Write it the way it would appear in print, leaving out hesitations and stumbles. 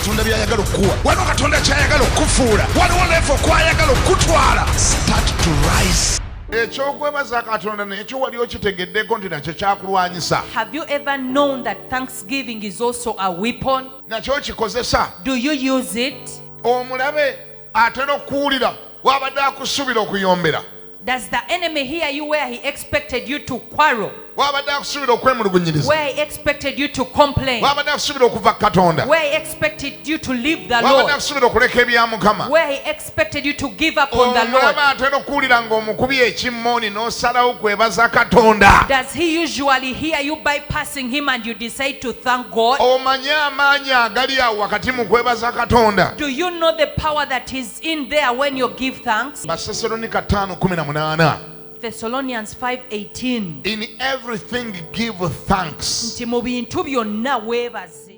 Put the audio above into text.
katonda byayagala okuwa, waliwo katonda kyayagala okufuula, waliwo level kwayagala okutwala. Start to rise. Ekyokwebaza katonda nekyo wali okitegeddeko nti nakyo kyakulwanyisa. Have you ever known that thanksgiving is also a weapon? Nakyo kikozesa. Do you use it? Omulabe atera okuwulira wabadde akusuubira okuyombera. Does the enemy hear you where he expected you to quarrel? Wabadde akusuubira okwemulugunyiriza. Where he expected you to complain? Wabadde akusuubira okuva katonda. Where he expected you to leave the Wabadde Lord? akusuubira okuleka ebya Mukama. Where he expected you to give up on the Lord? Omulabe atera okuwulira ng'omukubi ekimmooni n'osalawo kwebaza katonda. Does he usually hear you bypassing him and you decide to thank God? Omanye amaanyi agali awo wakati mu kwebaza katonda. Do you know the power that is in there when you give thanks? Basesalonika 5:18. Thessalonians 5:18. In everything give thanks. Nti mu bintu byonna weebaze.